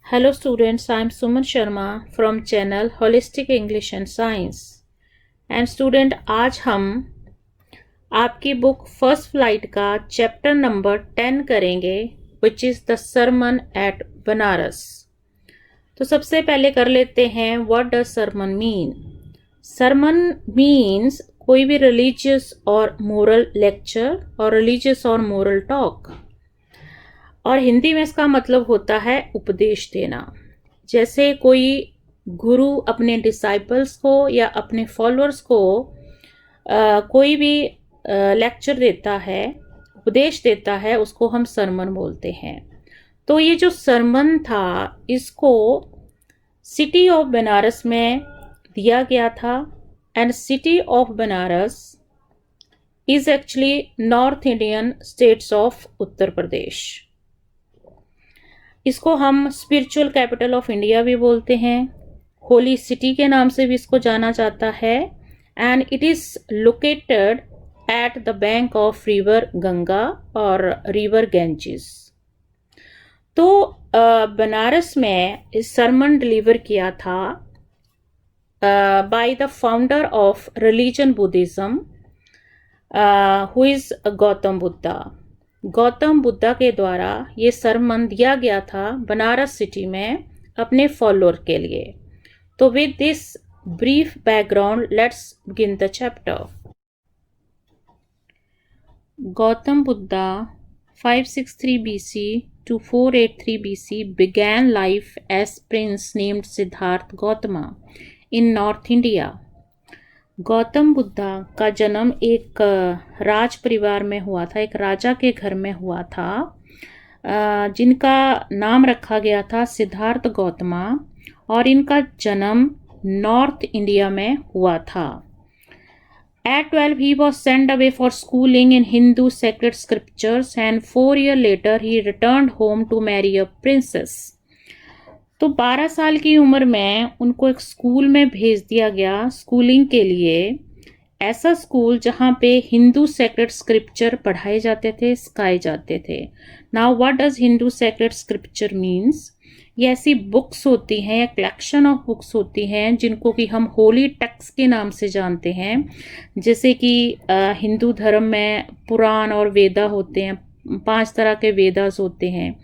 Hello students, I am Suman Sharma from channel Holistic English and Science. And student, आज हम आपकी book first flight का chapter number 10 करेंगे which is the sermon at Banaras. तो सबसे पहले कर लेते हैं what does sermon mean. Sermon means कोई भी रिलीजियस और मोरल लेक्चर और रिलीजियस और मोरल टॉक, और हिंदी में इसका मतलब होता है उपदेश देना। जैसे कोई गुरु अपने डिसाइपल्स को या अपने फॉलोअर्स को कोई भी लेक्चर देता है, उपदेश देता है, उसको हम सरमन बोलते हैं। तो ये जो सरमन था इसको सिटी ऑफ बनारस में दिया गया था, and city of Banaras is actually north Indian states of Uttar Pradesh. इसको हम स्पिरिचुअल कैपिटल ऑफ इंडिया भी बोलते हैं, होली सिटी के नाम से भी इसको जाना जाता है, and it is located at the bank of river Ganga और रिवर गैंजेस। तो बनारस में इस सरमन डिलीवर किया था by the founder of religion Buddhism who is Gautam Buddha. Gautam Buddha के द्वारा ये सरमन दिया गया था बनारस सिटी में अपने फॉलोअर के लिए। तो with this brief background let's begin the chapter. Gautam Buddha 563 BC to 483 BC began life as prince named Siddhartha Gautama in North India. Gautam Buddha का जन्म एक राज परिवार में हुआ था, एक राजा के घर में हुआ था, जिनका नाम रखा गया था सिद्धार्थ गौतमा, और इनका जन्म नॉर्थ इंडिया में हुआ था। At 12 he was sent away for schooling in Hindu sacred scriptures, and 4 years later he returned home to marry a princess. तो 12 साल की उम्र में उनको एक स्कूल में भेज दिया गया स्कूलिंग के लिए, ऐसा स्कूल जहाँ पे हिंदू सेक्रेड स्क्रिप्चर पढ़ाए जाते थे, सिखाए जाते थे। Now what does Hindu sacred scripture means? ये ऐसी बुक्स होती हैं या कलेक्शन ऑफ बुक्स होती हैं जिनको कि हम होली टेक्स्ट के नाम से जानते हैं। जैसे कि हिंदू धर्म में पुराण और वेदा होते हैं, 5 तरह के वेदास होते हैं।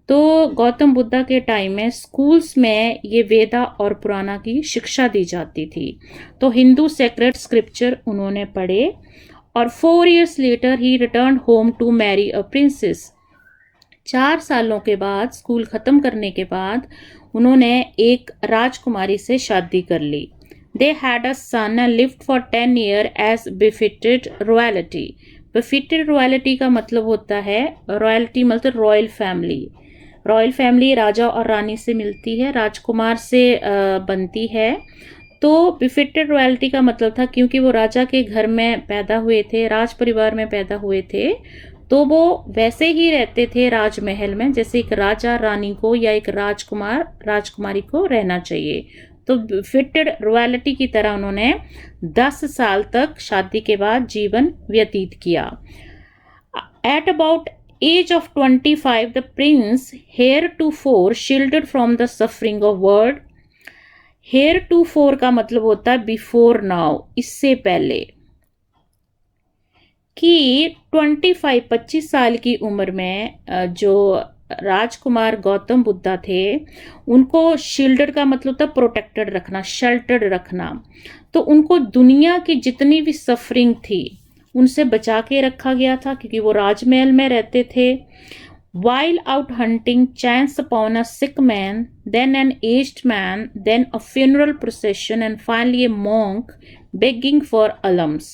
तो गौतम बुद्धा के टाइम में स्कूल्स में ये वेदा और पुराना की शिक्षा दी जाती थी। तो हिंदू सेक्रेड स्क्रिप्चर उन्होंने पढ़े, और 4 years later ही return home to marry a princess. 4 सालों के बाद, स्कूल ख़त्म करने के बाद, उन्होंने एक राजकुमारी से शादी कर ली। They had a son and lived for 10 years as befitted royalty. Befitted royalty का मतलब होता है, रॉयल्टी मतलब रॉयल फैमिली। रॉयल फैमिली राजा और रानी से मिलती है, राजकुमार से बनती है। तो बिफिटेड रॉयल्टी का मतलब था क्योंकि वो राजा के घर में पैदा हुए थे, राज परिवार में पैदा हुए थे, तो वो वैसे ही रहते थे राजमहल में जैसे एक राजा रानी को या एक राजकुमार राजकुमारी को रहना चाहिए। तो बिफिटेड रॉयल्टी की तरह उन्होंने 10 साल तक शादी के बाद जीवन व्यतीत किया। At about age of 25 the prince heretofore shielded from the suffering of world। heretofore का मतलब होता है before now, इससे पहले, कि 25 साल की उम्र में जो राजकुमार गौतम बुद्धा थे उनको शील्डेड का मतलब था प्रोटेक्टेड रखना, शेल्टर्ड रखना। तो उनको दुनिया की जितनी भी सफरिंग थी उनसे बचा के रखा गया था क्योंकि वो राजमहल में रहते थे। While out hunting, chance upon a sick man, then an aged man, then a funeral procession, and finally a monk begging for alms।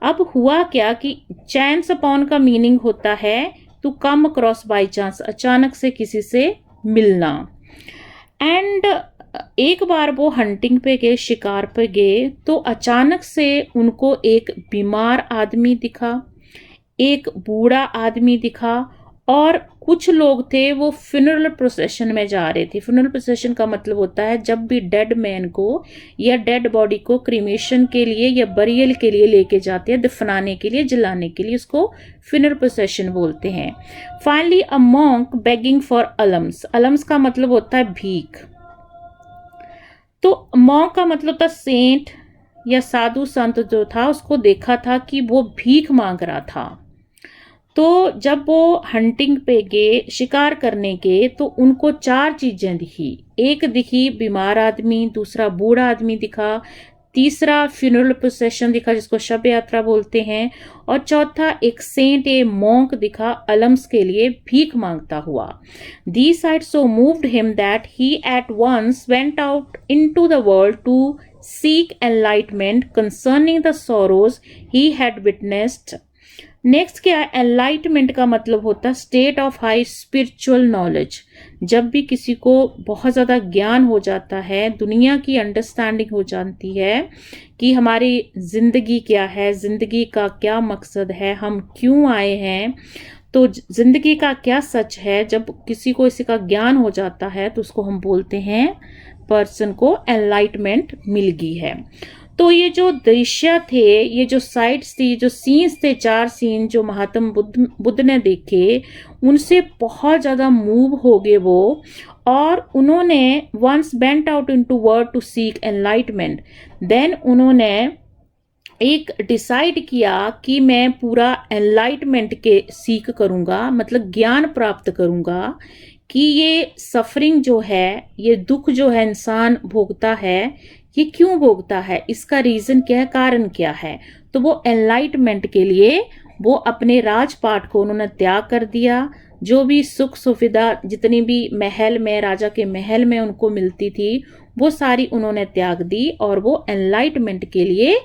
अब हुआ क्या कि chance upon का मीनिंग होता है to come across by chance, अचानक से किसी से मिलना। एंड एक बार वो हंटिंग पे गए, शिकार पे गए, तो अचानक से उनको एक बीमार आदमी दिखा, एक बूढ़ा आदमी दिखा, और कुछ लोग थे वो फ्यूनरल प्रोसेशन में जा रहे थे। फ्यूनरल प्रोसेशन का मतलब होता है जब भी डेड मैन को या डेड बॉडी को क्रीमेशन के लिए या बरियल के लिए लेके जाते हैं, दफनाने के लिए, जलाने के लिए, उसको फ्यूनरल प्रोसेशन बोलते हैं। Finally a monk begging for alms. Alms का मतलब होता है भीख। तो मॉन्क का मतलब होता सेंट या साधु संत जो था, उसको देखा था कि वो भीख मांग रहा था। तो जब वो हंटिंग पे गए, शिकार करने गए, तो उनको 4 चीजें दिखी। एक दिखी बीमार आदमी, दूसरा बूढ़ा आदमी दिखा, तीसरा फ्यूनरल प्रोसेशन दिखा जिसको शव यात्रा बोलते हैं, और चौथा एक सेंट ए मॉन्क दिखा अलम्स के लिए भीख मांगता हुआ। These sights so moved him that he at once went out into the world to seek enlightenment concerning the sorrows he had witnessed। Next क्या है? एनलाइटमेंट का मतलब होता है state of high spiritual knowledge. जब भी किसी को बहुत ज़्यादा ज्ञान हो जाता है, दुनिया की अंडरस्टैंडिंग हो जाती है कि हमारी ज़िंदगी क्या है, ज़िंदगी का क्या मकसद है, हम क्यों आए हैं, तो ज़िंदगी का क्या सच है, जब किसी को इसी का ज्ञान हो जाता है तो उसको हम बोलते हैं पर्सन को एनलाइटमेंट मिल गई है। तो ये जो दृश्य थे, ये जो साइट्स थी, जो सीन्स थे, 4 सीन जो महात्मा बुद्ध ने देखे, उनसे बहुत ज़्यादा मूव हो गए वो, और उन्होंने once went out into world to seek enlightenment. Then उन्होंने एक डिसाइड किया कि मैं पूरा एनलाइटमेंट के सीख करूँगा, मतलब ज्ञान प्राप्त करूँगा कि ये सफरिंग जो है, ये दुख जो है इंसान भोगता है, ये क्यों भोगता है, इसका रीजन क्या है, कारण क्या है। तो वो एनलाइटमेंट के लिए वो अपने राजपाट को उन्होंने त्याग कर दिया। जो भी सुख सुविधा जितनी भी महल में, राजा के महल में उनको मिलती थी, वो सारी उन्होंने त्याग दी और वो एनलाइटमेंट के लिए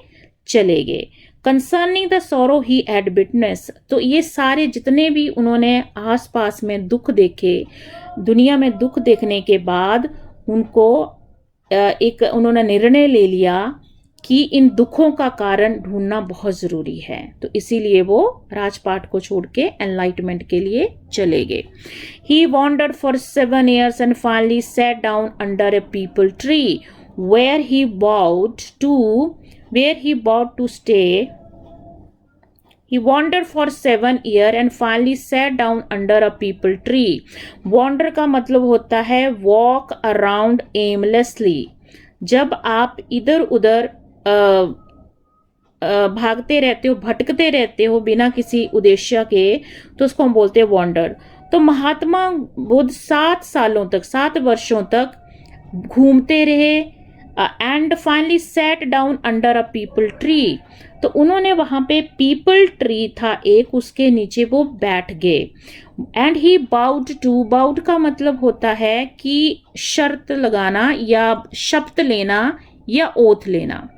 चले गए। कंसर्निंग द सोरो ही हैड विटनेस। तो ये सारे जितने भी उन्होंने आसपास में दुख देखे, दुनिया में दुख देखने के बाद उनको एक उन्होंने निर्णय ले लिया कि इन दुखों का कारण ढूंढना बहुत ज़रूरी है। तो इसीलिए वो राजपाट को छोड़ के एनलाइटमेंट के लिए चले गए। ही wandered for 7 years and finally sat down under a peepal tree where he vowed to stay। He wandered for 7 years and finally sat down under a peepal tree। Wander का मतलब होता है walk around aimlessly। जब आप इधर उधर भागते रहते हो, भटकते रहते हो बिना किसी उद्देश्य के, तो उसको हम बोलते हैं वॉन्डर। तो महात्मा बुद्ध 7 वर्षों तक घूमते रहे and finally set down under a people tree. तो उन्होंने वहां पे पीपल ट्री था एक, उसके नीचे वो बैठ गए। एंड ही बाउड का मतलब होता है कि शर्त लगाना या शपथ लेना या ओथ लेना,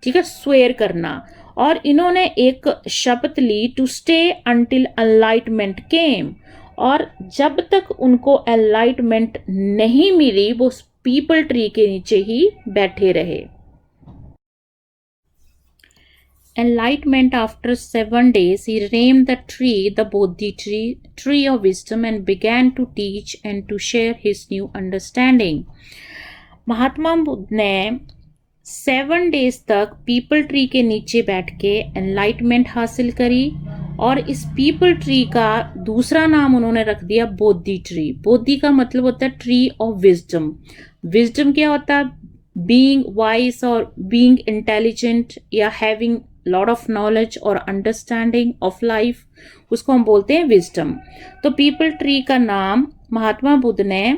ठीक है, स्वेयर करना। और इन्होंने एक शपथ ली टू स्टे अंटिल एनलाइटमेंट केम। और जब तक उनको एनलाइटमेंट नहीं मिली वो पीपल ट्री के नीचे ही बैठे रहे। Enlightenment after 7 days, he named the tree the Bodhi tree, tree of wisdom, and began to teach and to share his new understanding। Mahatma Buddha ने 7 days तक पीपल ट्री के नीचे बैठ के एनलाइटमेंट हासिल करी, और इस पीपल ट्री का दूसरा नाम उन्होंने रख दिया बोधि ट्री। बोधि का मतलब होता है ट्री ऑफ विजडम। विजडम क्या होता है? बीइंग वाइज और बीइंग इंटेलिजेंट या हैविंग लॉट ऑफ नॉलेज और अंडरस्टैंडिंग ऑफ लाइफ, उसको हम बोलते हैं विजडम। तो पीपल ट्री का नाम महात्मा बुद्ध ने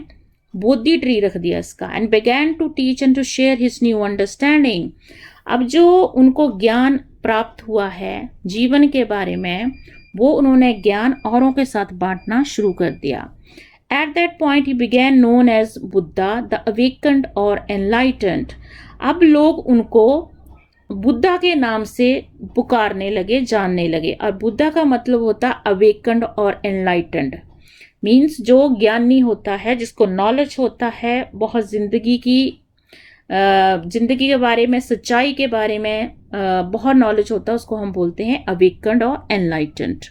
बोधि ट्री रख दिया इसका। And began to teach and to share his new understanding. अब जो उनको ज्ञान प्राप्त हुआ है जीवन के बारे में, वो उन्होंने ज्ञान औरों के साथ बांटना शुरू कर दिया। एट दैट पॉइंट ही began known as Buddha the awakened और एनलाइटेंड। अब लोग उनको बुद्धा के नाम से पुकारने लगे, जानने लगे। और बुद्धा का मतलब होता है अवेकन्ड और एनलाइटेंड, मीन्स जो ज्ञानी होता है, जिसको नॉलेज होता है बहुत जिंदगी के बारे में, सच्चाई के बारे में बहुत नॉलेज होता है, उसको हम बोलते हैं अवेकन्ड और enlightened.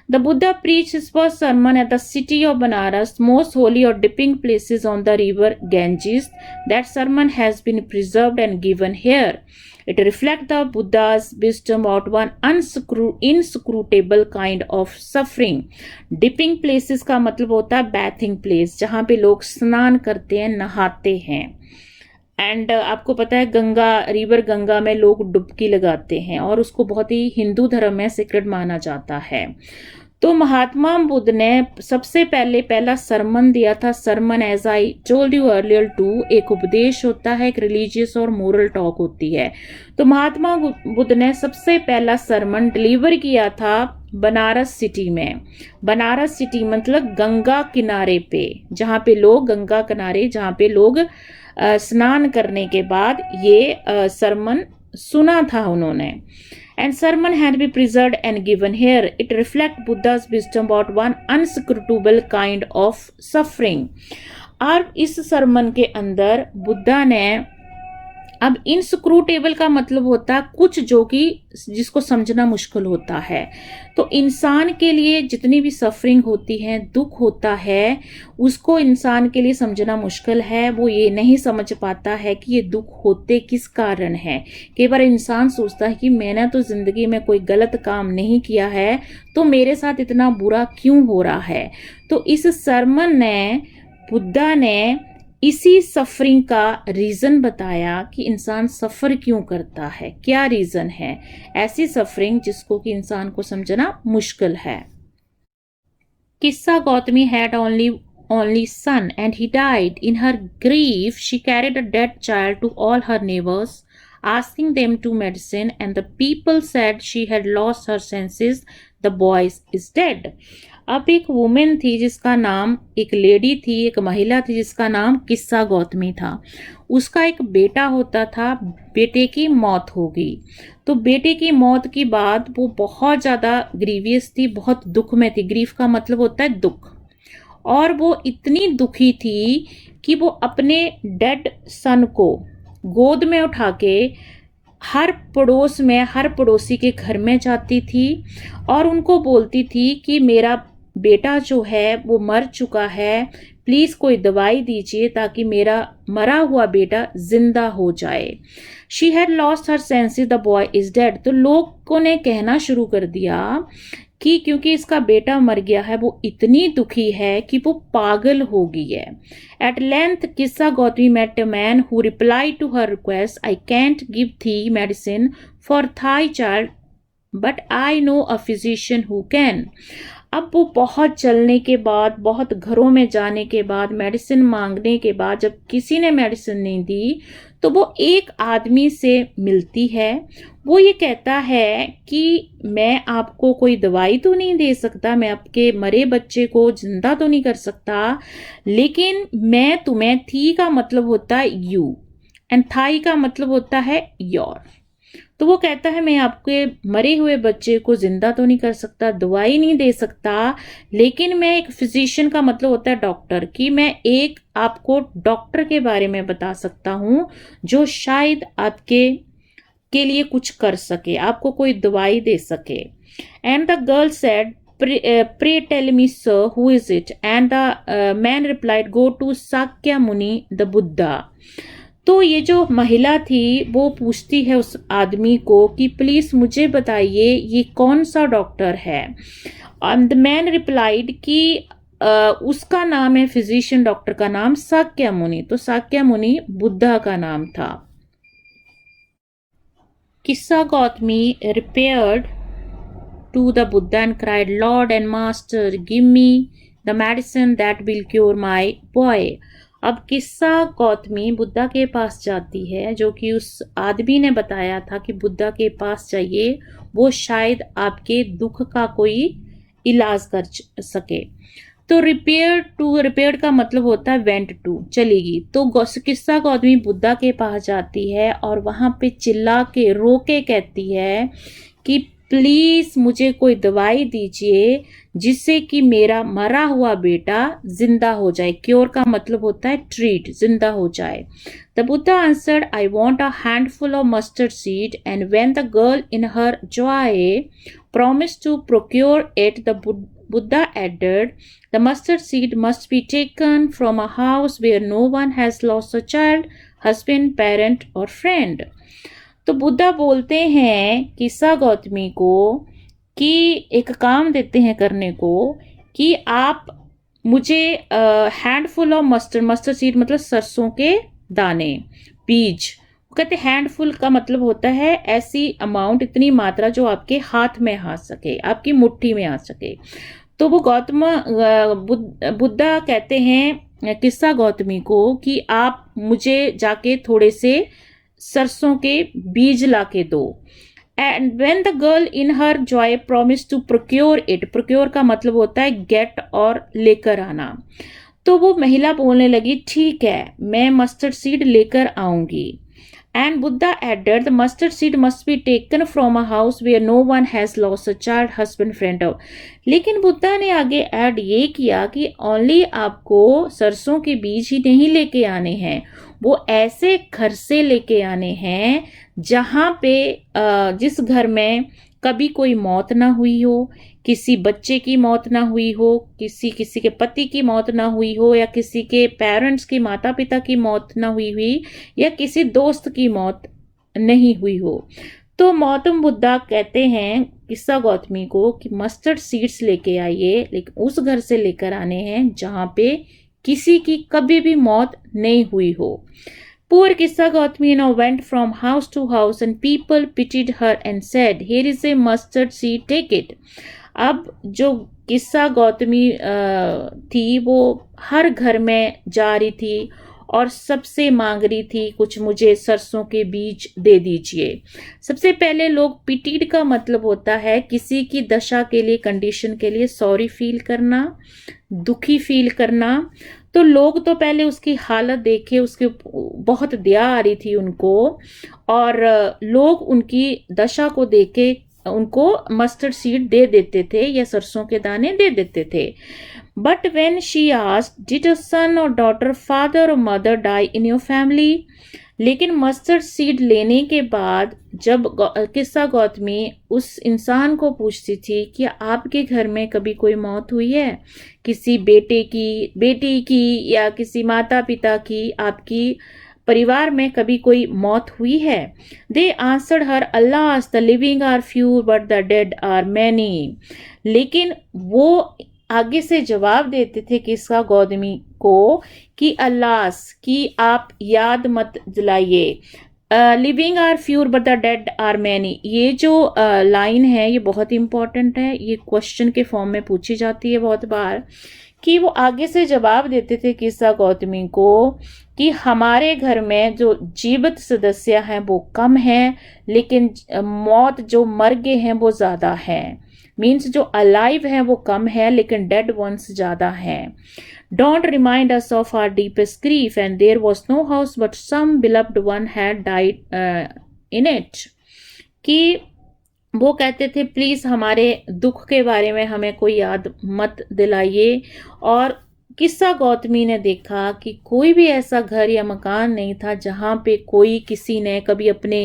The Buddha preached his first sermon at the city of Banaras, most holy or dipping places on the river Ganges. That sermon has been preserved and given here. It reflects the Buddha's wisdom about one inscrutable kind of suffering. Dipping places का मतलब होता है bathing place, जहाँ पे लोग स्नान करते हैं, नहाते हैं. एंड आपको पता है रिवर गंगा में लोग डुबकी लगाते हैं और उसको बहुत ही हिंदू धर्म में सीक्रेट माना जाता है. तो महात्मा बुद्ध ने सबसे पहला सरमन दिया था. Sermon as I told you earlier too, एक उपदेश होता है, एक रिलीजियस और मोरल टॉक होती है. तो महात्मा बुद्ध ने सबसे पहला सरमन डिलीवर किया था बनारस सिटी में. बनारस सिटी मतलब गंगा किनारे पे, जहाँ पे लोग गंगा किनारे जहाँ पे लोग स्नान करने के बाद ये सरमन सुना था उन्होंने. And sermon had been preserved and given here. It reflects Buddha's wisdom about one unscrutable kind of suffering. और इस सरमन के अंदर बुद्धा ने, अब इनस्क्रूटेबल का मतलब होता है कुछ जो कि जिसको समझना मुश्किल होता है. तो इंसान के लिए जितनी भी सफरिंग होती है, दुख होता है, उसको इंसान के लिए समझना मुश्किल है. वो ये नहीं समझ पाता है कि ये दुख होते किस कारण है. कई बार इंसान सोचता है कि मैंने तो जिंदगी में कोई गलत काम नहीं किया है, तो मेरे साथ इतना बुरा क्यों हो रहा है. तो इस सरमन ने, बुद्धा ने इसी सफरिंग का रीजन बताया कि इंसान सफर क्यों करता है, क्या रीजन है ऐसी सफरिंग जिसको कि इंसान को समझना मुश्किल है. किस्सा Gautami had only son and he died. In her grief she carried a dead child to all her neighbors, asking them to medicine, and the people said she had lost her senses. The boy is dead. अब एक women थी जिसका नाम, एक lady थी, एक महिला थी जिसका नाम किस्सा गौतमी था. उसका एक बेटा होता था, बेटे की मौत हो गई. तो बेटे की मौत की बाद वो बहुत ज़्यादा ग्रीवियस थी, बहुत दुख में थी. ग्रीफ का मतलब होता है दुख. और वो इतनी दुखी थी कि वो अपने डेड सन को गोद में उठा के हर पड़ोसी के घर में जाती थी और उनको बोलती थी कि मेरा बेटा जो है वो मर चुका है, प्लीज़ कोई दवाई दीजिए ताकि मेरा मरा हुआ बेटा जिंदा हो जाए. She had lost her senses, the boy is dead. तो लोगों ने कहना शुरू कर दिया कि क्योंकि इसका बेटा मर गया है, वो इतनी दुखी है कि वो पागल हो गई है. At length Kisa Gotami met a man who replied to her request, I can't give thee medicine for thy child but I know a physician who can. अब वो बहुत चलने के बाद, बहुत घरों में जाने के बाद, मेडिसिन मांगने के बाद जब किसी ने मेडिसिन नहीं दी तो वो एक आदमी से मिलती है. वो ये कहता है कि मैं आपको कोई दवाई तो नहीं दे सकता, मैं आपके मरे बच्चे को जिंदा तो नहीं कर सकता, लेकिन मैं तुम्हें, थी का मतलब होता है यू एंड थाई का मतलब होता है योर. तो वो कहता है मैं आपके मरे हुए बच्चे को जिंदा तो नहीं कर सकता, दवाई नहीं दे सकता, लेकिन मैं एक फिजिशियन का मतलब होता है डॉक्टर, कि मैं एक आपको डॉक्टर के बारे में बता सकता हूं जो शायद आपके के लिए कुछ कर सके, आपको कोई दवाई दे सके. And the girl said pray tell me sir who is it, and the man replied go to Sakya Muni the Buddha. तो ये जो महिला थी वो पूछती है उस आदमी को कि प्लीज मुझे बताइए ये कौन सा डॉक्टर है. द मैन रिप्लाइड कि उसका नाम है, फिजिशियन डॉक्टर का नाम साक्या मुनि. तो साक्या मुनि बुद्धा का नाम था. किस्सा Gautami repaired to the Buddha and cried, Lord and Master, give me the medicine that will cure my boy. अब किस्सा गौतमी बुद्धा के पास जाती है, जो कि उस आदमी ने बताया था कि बुद्धा के पास जाइए, वो शायद आपके दुख का कोई इलाज कर सके. तो रिपेयर का मतलब होता है वेंट टू, चलेगी. तो किस्सा गौतमी बुद्धा के पास जाती है और वहां पे चिल्ला के रो के कहती है कि प्लीज मुझे कोई दवाई दीजिए जिससे कि मेरा मरा हुआ बेटा जिंदा हो जाए। क्योर का मतलब होता है ट्रीट, जिंदा हो जाए। The Buddha answered, I want a handful of mustard seed, and when the girl in her Joy promised to procure it, the Buddha added, the mustard seed must be taken from a house where no one has lost a child, husband, parent or friend. तो बुद्धा बोलते हैं किस्सा गौतमी को कि एक काम देते हैं करने को कि आप मुझे हैंडफुल ऑफ मस्टर्ड सीड मतलब सरसों के दाने, बीज। कहते हैंडफुल का मतलब होता है ऐसी अमाउंट, इतनी मात्रा जो आपके हाथ में आ सके, आपकी मुट्ठी में आ सके। तो वो गौतम बुद्धा कहते हैं किस्सा गौतमी को कि आप मुझे जाके थोड़े से सरसों के बीज लाके दो। And when the girl in her joy promise to procure it, procure का मतलब होता है गेट और लेकर आना। तो वो महिला बोलने लगी ठीक है, मैं मस्टर्ड सीड लेकर आऊंगी। And Buddha added, the mustard seed must be taken from a house where no one has lost a child, husband, friend. लेकिन बुद्धा ने आगे ऐड ये किया कि ओनली आपको सरसों के बीज ही नहीं लेके आने हैं, वो ऐसे घर से लेके आने हैं जहाँ पे जिस घर में कभी कोई मौत ना हुई हो, किसी बच्चे की मौत ना हुई हो, किसी के पति की मौत ना हुई हो, या किसी के पेरेंट्स की, माता पिता की मौत ना हुई, या किसी दोस्त की मौत नहीं हुई हो। तो गौतम बुद्धा कहते हैं किस्सा गौतमी को कि मस्टर्ड सीड्स लेके आइए, लेकिन उस घर से लेकर आने हैं जहाँ पे किसी की कभी भी मौत नहीं हुई हो। Poor Kissa Gautami now went from house to house, and people pitied her and said, "Here is a mustard seed, take it." अब जो किस्सा गौतमी थी वो हर घर में जा रही थी और सबसे मांग रही थी कुछ मुझे सरसों के बीज दे दीजिए। सबसे पहले लोग पिटीड का मतलब होता है किसी की दशा के लिए, कंडीशन के लिए सॉरी फील करना, दुखी फील करना। तो लोग तो पहले उसकी हालत देखे, उसके बहुत दया आ रही थी उनको, और लोग उनकी दशा को देखे उनको मस्टर्ड सीड दे देते थे या सरसों के दाने दे देते थे। But when she asked, did a son or daughter, father or mother die in your family? लेकिन मस्टर्ड सीड लेने के बाद जब किस्सा गौतमी उस इंसान को पूछती थी कि आपके घर में कभी कोई मौत हुई है, किसी बेटे की, बेटी की, या किसी माता पिता की, आपकी परिवार में कभी कोई मौत हुई है? They answered her, alas, the living are few but the dead are many. लेकिन वो आगे से जवाब देते थे किस्सा गौतमी को कि अल्लाह की आप याद मत दिलाइए, living are fewer but the dead are many. ये जो लाइन है ये बहुत इंपॉर्टेंट है, ये क्वेश्चन के फॉर्म में पूछी जाती है बहुत बार, कि वो आगे से जवाब देते थे किस्सा गौतमी को कि हमारे घर में जो जीवित सदस्य हैं वो कम हैं, लेकिन मौत जो मर गए हैं वो ज़्यादा है। मीन्स जो अलाइव हैं वो कम है, लेकिन डेड वंस ज़्यादा हैं। Don't remind us of our deepest grief, and there was no house but some beloved one had died in it. कि वो कहते थे प्लीज़ हमारे दुख के बारे में हमें कोई याद मत दिलाइए। और किस्सा गौतमी ने देखा कि कोई भी ऐसा घर या मकान नहीं था जहाँ पे कोई किसी ने कभी अपने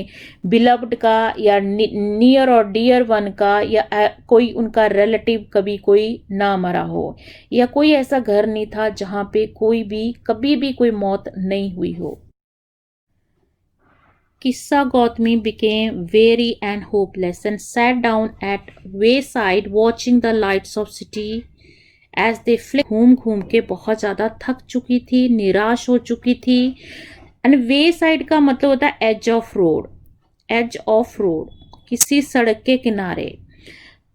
बिलव्ड का या नियर और डियर वन का या कोई उनका रिलेटिव कभी कोई ना मरा हो, या कोई ऐसा घर नहीं था जहाँ पे कोई भी कभी भी कोई मौत नहीं हुई हो। किस्सा Gautami became weary and hopeless and sat down at wayside watching the lights of city as they flicked। घूम घूम के बहुत ज़्यादा थक चुकी थी, निराश हो चुकी थी। एंड वे साइड का मतलब होता है edge of road, edge of road, किसी सड़क के किनारे।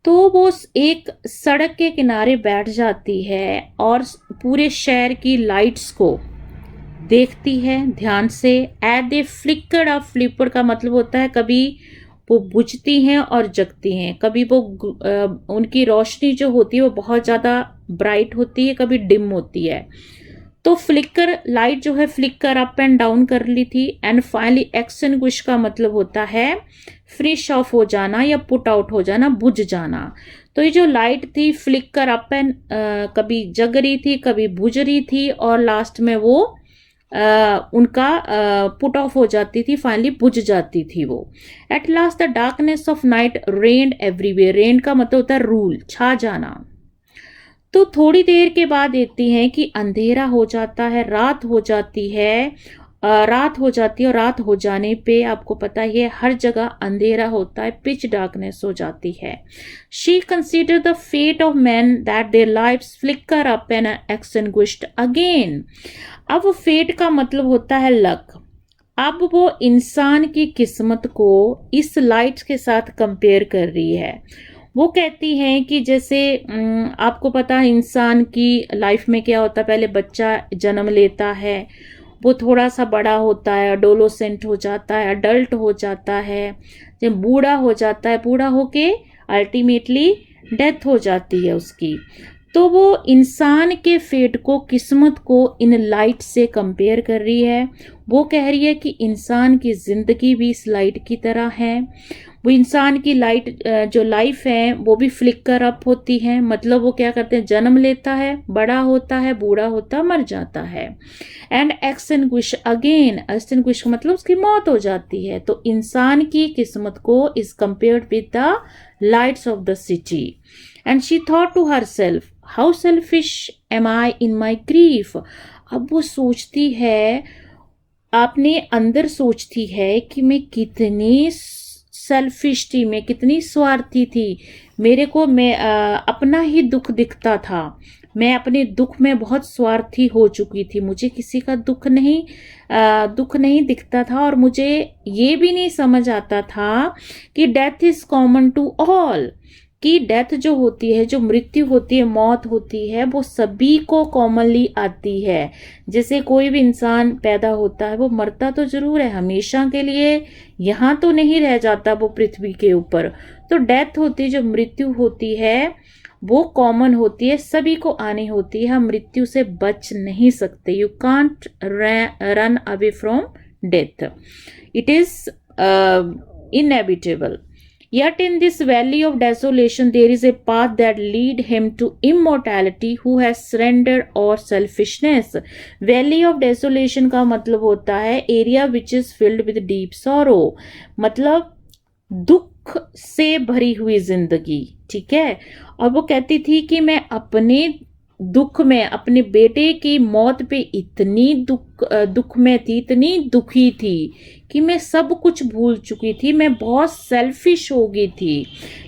तो वो एक सड़क के किनारे बैठ जाती है और पूरे शहर की लाइट्स को देखती है ध्यान से। At they flickered off, flicker का मतलब होता है कभी वो बुझती हैं और जगती हैं, कभी वो उनकी रोशनी जो होती है वो बहुत ज़्यादा ब्राइट होती है, कभी डिम होती है। तो फ्लिकर लाइट जो है फ्लिकर अप एंड डाउन कर ली थी। एंड फाइनली एक्सटिंग्विश का मतलब होता है फिनिश ऑफ हो जाना या पुट आउट हो जाना, बुझ जाना। तो ये जो लाइट थी फ्लिकर अप एंड कभी जग रही थी कभी बुझ रही थी और लास्ट में वो उनका पुट ऑफ हो जाती थी, फाइनली बुझ जाती थी वो। At last the darkness of night rained everywhere. Rain का मतलब होता है रूल, छा जाना। तो थोड़ी देर के बाद देखती हैं कि अंधेरा हो जाता है, रात हो जाती है। रात हो जाती है और रात हो जाने पे आपको पता ही है हर जगह अंधेरा होता है, पिच डार्कनेस हो जाती है। She consider the fate of man that their lives flicker up and extinguished again. अब फेट का मतलब होता है लक। अब वो इंसान की किस्मत को इस लाइट के साथ कंपेयर कर रही है। वो कहती हैं कि जैसे आपको पता है इंसान की लाइफ में क्या होता है, पहले बच्चा जन्म लेता है, वो थोड़ा सा बड़ा होता है, अडोलोसेंट हो जाता है, अडल्ट हो जाता है, जब बूढ़ा हो जाता है, बूढ़ा होके अल्टीमेटली डेथ हो जाती है उसकी। तो वो इंसान के फेट को, किस्मत को इन लाइट से कंपेयर कर रही है। वो कह रही है कि इंसान की जिंदगी भी इस लाइट की तरह है। वो इंसान की लाइट जो लाइफ है वो भी फ्लिकर अप होती है। मतलब वो क्या करते हैं, जन्म लेता है, बड़ा होता है, बूढ़ा होता, मर जाता है। एंड एक्सटिंग्विश अगेन, एक्सटिंग्विश का मतलब उसकी मौत हो जाती है। तो इंसान की किस्मत को is compared with the lights of the city. And she thought to her self, how selfish am I in my grief. अब वो सोचती है, आपने अंदर सोचती है कि मैं कितनी सेल्फिश थी, मैं कितनी स्वार्थी थी। मेरे को मैं अपना ही दुख दिखता था, मैं अपने दुख में बहुत स्वार्थी हो चुकी थी। मुझे किसी का दुख नहीं दिखता था और मुझे ये भी नहीं समझ आता था कि death is common to all, कि डेथ जो होती है, जो मृत्यु होती है, मौत होती है, वो सभी को कॉमनली आती है। जैसे कोई भी इंसान पैदा होता है वो मरता तो जरूर है, हमेशा के लिए यहाँ तो नहीं रह जाता वो पृथ्वी के ऊपर। तो डेथ होती है, जो मृत्यु होती है वो कॉमन होती है, सभी को आनी होती है। हम मृत्यु से बच नहीं सकते। You can't run away from death, it is inevitable. Yet in this valley of desolation there is a path that lead him to immortality who has surrendered all selfishness. Valley of desolation का मतलब होता है area which is filled with deep sorrow, मतलब दुख से भरी हुई जिंदगी। ठीक है। और वो कहती थी कि मैं अपने दुख में, अपने बेटे की मौत पे इतनी दुख में थी, इतनी दुखी थी कि मैं सब कुछ भूल चुकी थी, मैं बहुत सेल्फिश हो गई थी।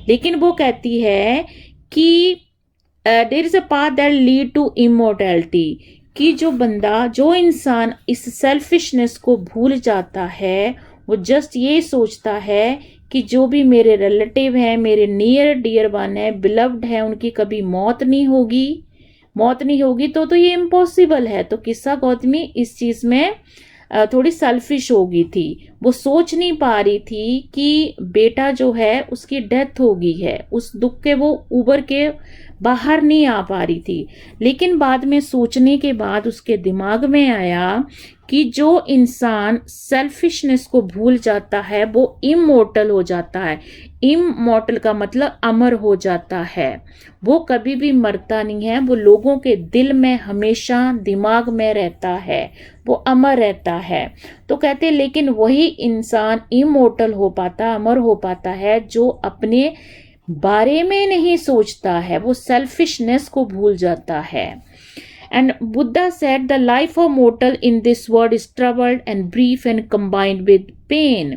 लेकिन वो कहती है कि there is a path that lead to immortality, कि जो इंसान इस सेल्फिशनेस को भूल जाता है, वो जस्ट ये सोचता है कि जो भी मेरे रिलेटिव हैं, मेरे नियर डियर वन है, बिलव्ड है, उनकी कभी मौत नहीं होगी तो ये इम्पॉसिबल है। तो किस्सा गौतमी इस चीज में थोड़ी सेल्फिश हो गई थी। वो सोच नहीं पा रही थी कि बेटा जो है उसकी डेथ हो गई है, उस दुख के वो उबर के बाहर नहीं आ पा रही थी। लेकिन बाद में सोचने के बाद उसके दिमाग में आया कि जो इंसान सेल्फिशनेस को भूल जाता है वो इमोर्टल हो जाता है। इमोर्टल का मतलब अमर हो जाता है, वो कभी भी मरता नहीं है, वो लोगों के दिल में हमेशा दिमाग में रहता है, वो अमर रहता है। तो कहते लेकिन वही इंसान इमोर्टल हो पाता, अमर हो पाता है जो अपने बारे में नहीं सोचता है, वो सेल्फिशनेस को भूल जाता है। And Buddha said the life of mortal in this world is troubled and brief and combined with pain.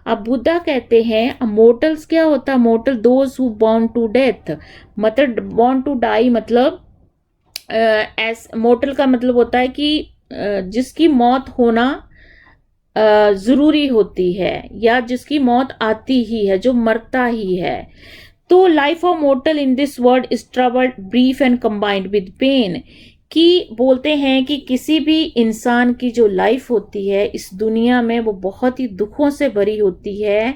अब बुद्धा कहते हैं mortals क्या होता है? mortal those who born to death, मतलब born to die, मतलब mortal का मतलब होता है कि जिसकी मौत होना जरूरी होती है या जिसकी मौत आती ही है, जो मरता ही है। तो life of mortal in this world is troubled, brief and combined with pain, कि बोलते हैं कि किसी भी इंसान की जो लाइफ होती है इस दुनिया में वो बहुत ही दुखों से भरी होती है।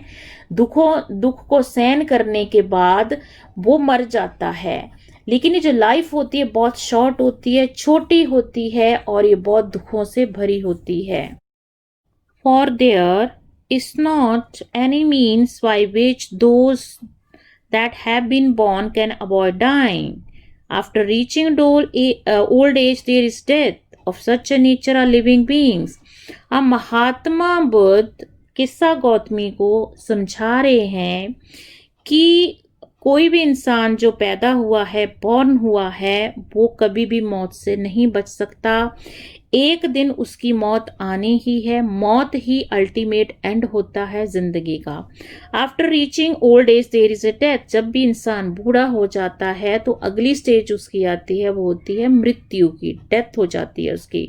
दुख को सहन करने के बाद वो मर जाता है, लेकिन ये जो लाइफ होती है बहुत शॉर्ट होती है, छोटी होती है और ये बहुत दुखों से भरी होती है। For there is not any means by which those that have been born can avoid dying. After reaching old age, there is death. Of such a nature are living beings. अब महात्मा बुद्ध किस्सा गौतमी को समझा रहे हैं कि कोई भी इंसान जो पैदा हुआ है, बॉर्न हुआ है, वो कभी भी मौत से नहीं बच सकता। एक दिन उसकी मौत आनी ही है। मौत ही अल्टीमेट एंड होता है जिंदगी का। After reaching old age there is a death. जब भी इंसान बूढ़ा हो जाता है तो अगली स्टेज उसकी आती है, वो होती है मृत्यु की, डेथ हो जाती है उसकी।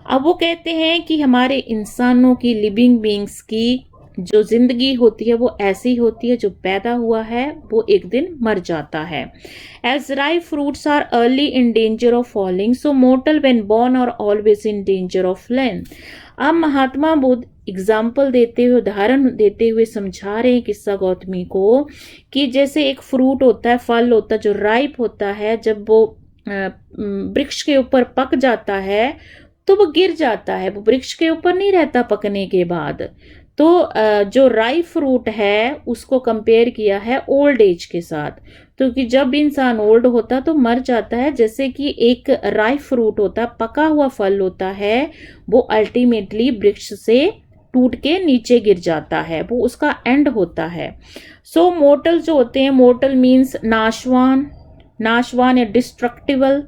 अब वो कहते हैं कि हमारे इंसानों की, लिविंग बींग्स की जो जिंदगी होती है वो ऐसी होती है, जो पैदा हुआ है वो एक दिन मर जाता है। As ripe fruits are early in danger of falling, so mortal when born are always in danger of falling. अब महात्मा बुद्ध एग्जाम्पल देते हुए, उदाहरण देते हुए समझा रहे हैं किस्सा गौतमी को कि जैसे एक फ्रूट होता है, फल होता है जो राइप होता है, जब वो वृक्ष के ऊपर पक जाता है तो वो गिर जाता है, वो वृक्ष के ऊपर नहीं रहता पकने के बाद। तो जो राइप फ्रूट है उसको कंपेयर किया है ओल्ड एज के साथ, क्योंकि जब इंसान ओल्ड होता तो मर जाता है। जैसे कि एक राइप फ्रूट होता है, पका हुआ फल होता है, वो अल्टीमेटली वृक्ष से टूट के नीचे गिर जाता है, वो उसका एंड होता है। सो मोर्टल जो होते हैं, मोर्टल मीन्स नाशवान, नाशवान या डिस्ट्रक्टिबल,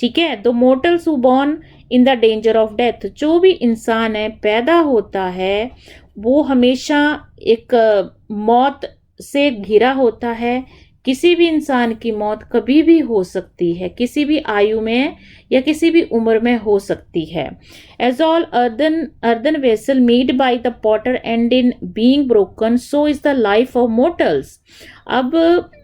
ठीक है। The mortals who born in the danger of death. जो भी इंसान है, पैदा होता है, वो हमेशा एक मौत से घिरा होता है। किसी भी इंसान की मौत कभी भी हो सकती है, किसी भी आयु में या किसी भी उम्र में हो सकती है। As all earthen vessel made by the potter and in being broken, so is the life of mortals. अब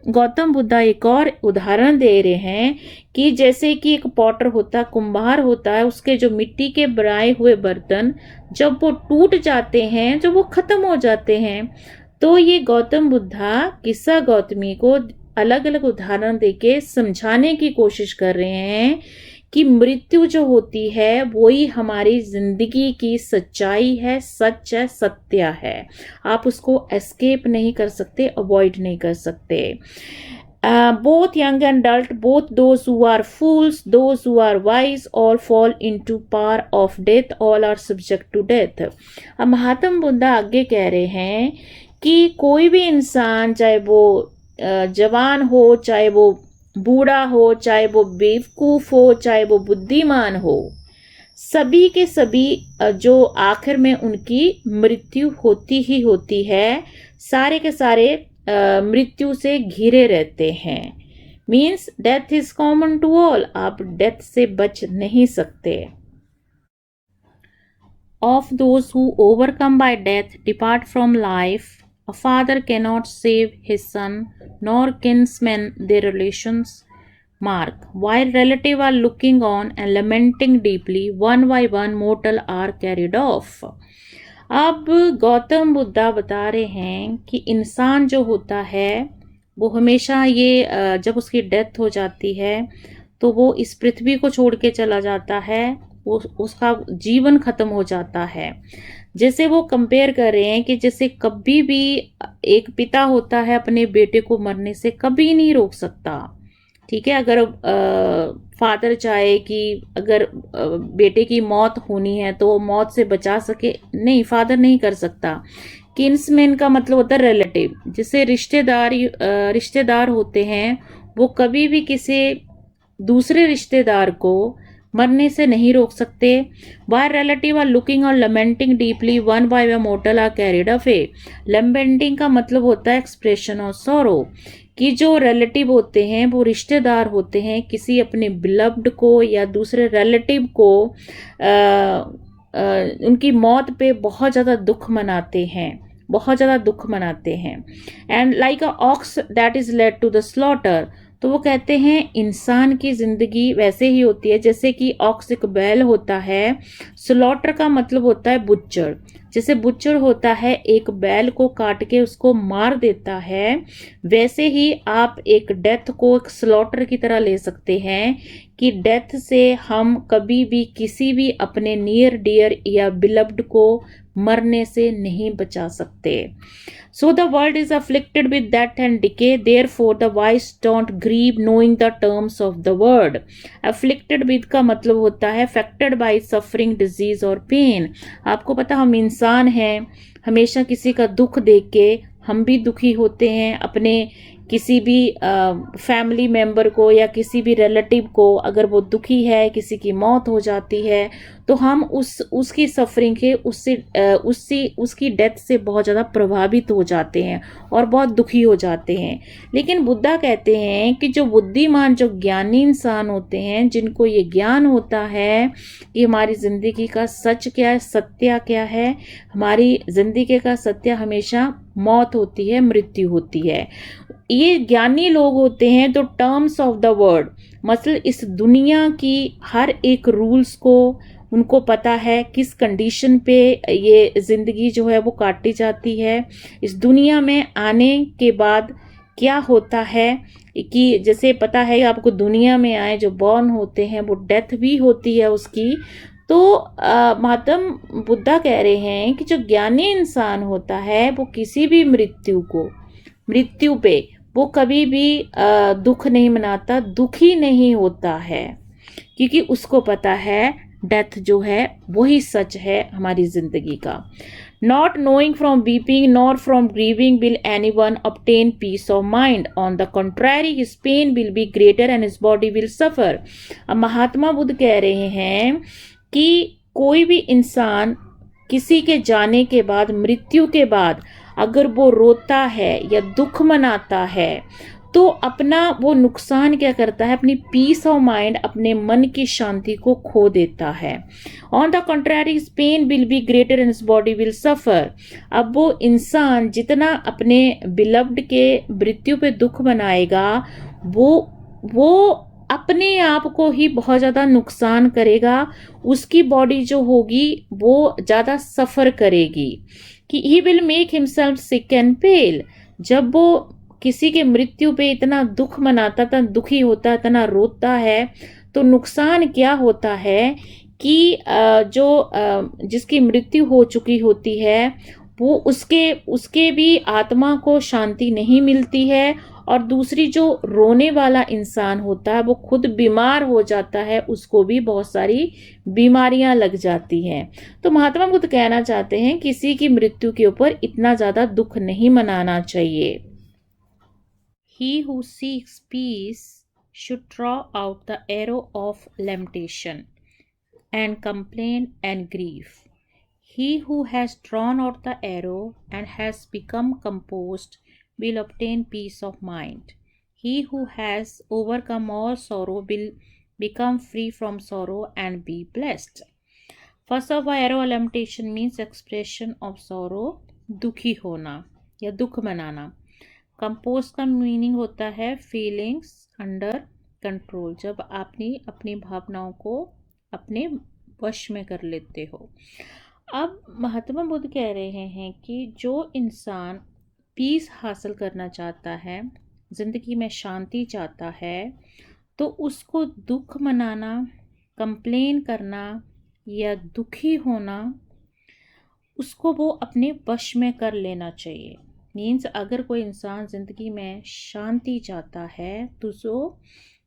गौतम बुद्धा एक और उदाहरण दे रहे हैं कि जैसे कि एक पॉटर होता है, कुम्हार होता है, उसके जो मिट्टी के बनाए हुए बर्तन जब वो टूट जाते हैं, जब वो खत्म हो जाते हैं, तो ये गौतम बुद्धा किस्सा गौतमी को अलग अलग उदाहरण देके समझाने की कोशिश कर रहे हैं कि मृत्यु जो होती है वही हमारी जिंदगी की सच्चाई है, सच है, सत्य है। आप उसको एस्केप नहीं कर सकते, अवॉइड नहीं कर सकते। Both young and adult, both those who are fools, those who are wise, all fall into power of death, all are subject to death. अब महात्मा बुद्धा आगे कह रहे हैं कि कोई भी इंसान, चाहे वो जवान हो, चाहे वो बूढ़ा हो, चाहे वो बेवकूफ हो, चाहे वो बुद्धिमान हो, सभी के सभी जो आखिर में उनकी मृत्यु होती ही होती है। सारे के सारे मृत्यु से घिरे रहते हैं। Means death is common to all, आप डेथ से बच नहीं सकते। Of those who overcome by death depart from life, a father cannot save his son, nor kinsman their relations. Mark, while relative are looking on and lamenting deeply, one by one mortal are carried off. अब गौतम बुद्धा बता रहे हैं कि इंसान जो होता है वो हमेशा ये जब उसकी डेथ हो जाती है तो वो इस पृथ्वी को छोड़ के चला जाता है, वो उसका जीवन खत्म हो जाता है। जैसे वो कंपेयर कर रहे हैं कि जैसे कभी भी एक पिता होता है अपने बेटे को मरने से कभी नहीं रोक सकता, ठीक है। अगर फादर चाहे कि अगर बेटे की मौत होनी है तो वो मौत से बचा सके, नहीं, फादर नहीं कर सकता। किन्समैन का मतलब होता है रिलेटिव, जिसे रिश्तेदार होते हैं, वो कभी भी किसी दूसरे रिश्तेदार को मरने से नहीं रोक सकते। वाई रिलेटिव आर लुकिंग और lamenting deeply, one by one mortal are carried away. Lamenting का मतलब होता है एक्सप्रेशन ऑफ सॉरो, कि जो रिलेटिव होते हैं, वो रिश्तेदार होते हैं, किसी अपने बिलव्ड को या दूसरे रिलेटिव को उनकी मौत पे बहुत ज़्यादा दुख मनाते हैं, बहुत ज़्यादा दुख मनाते हैं। And like a ox that is led to the slaughter, तो वो कहते हैं इंसान की ज़िंदगी वैसे ही होती है जैसे कि ऑक्स एक बैल होता है। स्लॉटर का मतलब होता है बुच्चर, जैसे बुच्चर होता है एक बैल को काट के उसको मार देता है, वैसे ही आप एक डेथ को एक स्लॉटर की तरह ले सकते हैं कि डेथ से हम कभी भी किसी भी अपने नियर डियर या बिलव्ड को मरने से नहीं बचा सकते। So the world is afflicted with death and decay, therefore the wise don't grieve knowing the terms of the word. Afflicted with का मतलब होता है affected by suffering, disease और pain. आपको पता हम इंसान हैं, हमेशा किसी का दुख देख के हम भी दुखी होते हैं। अपने किसी भी फैमिली मेंबर को या किसी भी रिलेटिव को अगर वो दुखी है, किसी की मौत हो जाती है, तो हम उसकी सफरिंग के उसकी डेथ से बहुत ज़्यादा प्रभावित हो जाते हैं और बहुत दुखी हो जाते हैं। लेकिन बुद्धा कहते हैं कि जो बुद्धिमान, जो ज्ञानी इंसान होते हैं, जिनको ये ज्ञान होता है कि हमारी ज़िंदगी का सच क्या है, सत्य क्या है, हमारी ज़िंदगी का सत्य हमेशा मौत होती है, मृत्यु होती है, ये ज्ञानी लोग होते हैं। तो टर्म्स ऑफ द वर्ड मतलब इस दुनिया की हर एक रूल्स को उनको पता है, किस कंडीशन पे ये ज़िंदगी जो है वो काटी जाती है, इस दुनिया में आने के बाद क्या होता है, कि जैसे पता है आपको दुनिया में आए जो बॉर्न होते हैं वो डेथ भी होती है उसकी। तो महात्मा बुद्धा कह रहे हैं कि जो ज्ञानी इंसान होता है वो किसी भी मृत्यु पे वो कभी भी दुख नहीं मनाता, दुखी नहीं होता है, क्योंकि उसको पता है डेथ जो है वही सच है हमारी जिंदगी का। Not knowing from weeping nor from grieving will anyone obtain peace of mind. On the contrary, his pain will be greater and his body will suffer. अब महात्मा बुद्ध कह रहे हैं कि कोई भी इंसान किसी के जाने के बाद, मृत्यु के बाद अगर वो रोता है या दुख मनाता है तो अपना वो नुकसान क्या करता है, अपनी पीस ऑफ माइंड, अपने मन की शांति को खो देता है। On the contrary his pain will be greater and his body will suffer. अब वो इंसान जितना अपने बिलव्ड के मृत्यु पे दुख मनाएगा वो अपने आप को ही बहुत ज़्यादा नुकसान करेगा, उसकी बॉडी जो होगी वो ज़्यादा सफ़र करेगी। कि he will make himself sick and pale. जब वो किसी के मृत्यु पे इतना दुख मनाता, इतना दुखी होता, इतना रोता है, तो नुकसान क्या होता है कि जिसकी मृत्यु हो चुकी होती है वो उसके भी आत्मा को शांति नहीं मिलती है, और दूसरी जो रोने वाला इंसान होता है वो खुद बीमार हो जाता है, उसको भी बहुत सारी बीमारियां लग जाती हैं। तो महात्मा बुद्ध कहना चाहते हैं किसी की मृत्यु के ऊपर इतना ज़्यादा दुख नहीं मनाना चाहिए। He who seeks peace should draw out the arrow of lamentation and complaint and grief. He who has drawn out the arrow and has become composed will obtain peace of mind. He who has overcome all sorrow will become free from sorrow and be blessed. First of all, arrow lamentation means expression of sorrow, दुखी होना या दुख मनाना। Compose का meaning होता है feelings under control, जब आपने अपनी भावनाओं को अपने वश में कर लेते हो। अब महात्मा बुद्ध कह रहे हैं कि जो इंसान पीस हासिल करना चाहता है, ज़िंदगी में शांति चाहता है, तो उसको दुख मनाना, कंप्लेन करना या दुखी होना, उसको वो अपने वश में कर लेना चाहिए। मीन्स अगर कोई इंसान ज़िंदगी में शांति चाहता है तो उसको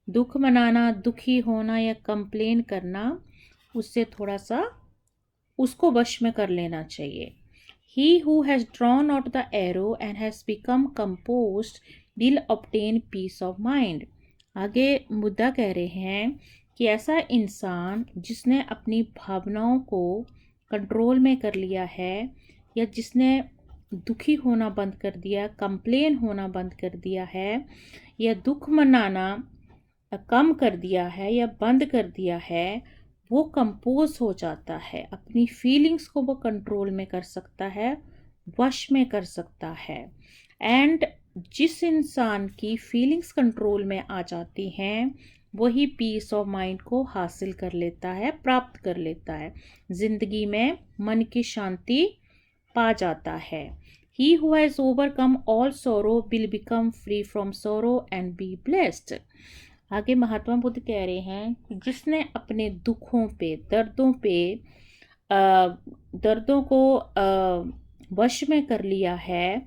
दुख मनाना, दुखी होना या कंप्लेन करना उससे थोड़ा सा उसको वश में कर लेना चाहिए। He who has drawn out the arrow and has become composed will obtain peace of mind. आगे बुद्धा कह रहे हैं कि ऐसा इंसान जिसने अपनी भावनाओं को कंट्रोल में कर लिया है, या जिसने दुखी होना बंद कर दिया, कंप्लेन होना बंद कर दिया है, या दुख मनाना कम कर दिया है या बंद कर दिया है, वो कंपोज हो जाता है, अपनी फीलिंग्स को वो कंट्रोल में कर सकता है, वश में कर सकता है। एंड जिस इंसान की फीलिंग्स कंट्रोल में आ जाती हैं वही पीस ऑफ माइंड को हासिल कर लेता है, प्राप्त कर लेता है, ज़िंदगी में मन की शांति पा जाता है। He who has overcome all sorrow will become free from sorrow and be blessed. आगे महात्मा बुद्ध कह रहे हैं कि जिसने अपने दुखों पे, दर्दों को वश में कर लिया है,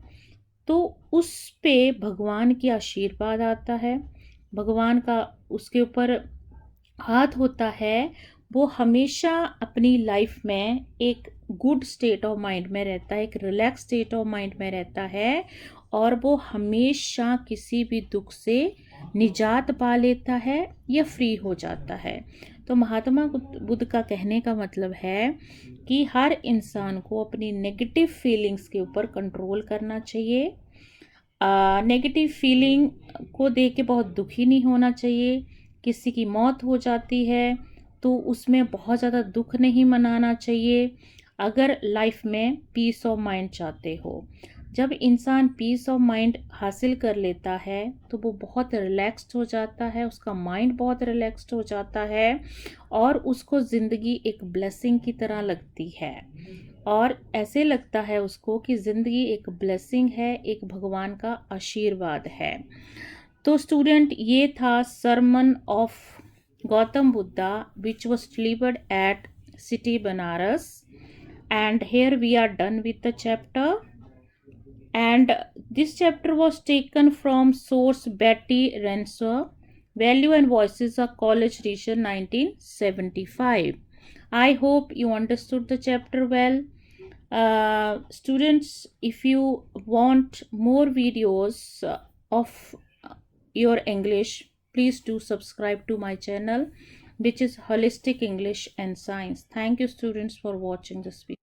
तो उस पे भगवान की आशीर्वाद आता है, भगवान का उसके ऊपर हाथ होता है। वो हमेशा अपनी लाइफ में एक गुड स्टेट ऑफ माइंड में रहता है, एक रिलैक्स स्टेट ऑफ माइंड में रहता है, और वो हमेशा किसी भी दुख से निजात पा लेता है या फ्री हो जाता है। तो महात्मा बुद्ध का कहने का मतलब है कि हर इंसान को अपनी नेगेटिव फीलिंग्स के ऊपर कंट्रोल करना चाहिए। नेगेटिव फीलिंग को देख के बहुत दुखी नहीं होना चाहिए। किसी की मौत हो जाती है तो उसमें बहुत ज़्यादा दुख नहीं मनाना चाहिए, अगर लाइफ में पीस ऑफ माइंड चाहते हो। जब इंसान पीस ऑफ माइंड हासिल कर लेता है तो वो बहुत रिलैक्स्ड हो जाता है, उसका माइंड बहुत रिलैक्स्ड हो जाता है, और उसको ज़िंदगी एक ब्लेसिंग की तरह लगती है, और ऐसे लगता है उसको कि ज़िंदगी एक ब्लेसिंग है, एक भगवान का आशीर्वाद है। तो स्टूडेंट, ये था sermon of Gautam Buddha which was delivered at city Banaras, and here we are done with the chapter. And this chapter was taken from source Betty Renshaw, Value and Voices of College Edition 1975. I hope you understood the chapter well. Students, if you want more videos of your English, please do subscribe to my channel, which is Holistic English and Science. Thank you, students, for watching this video.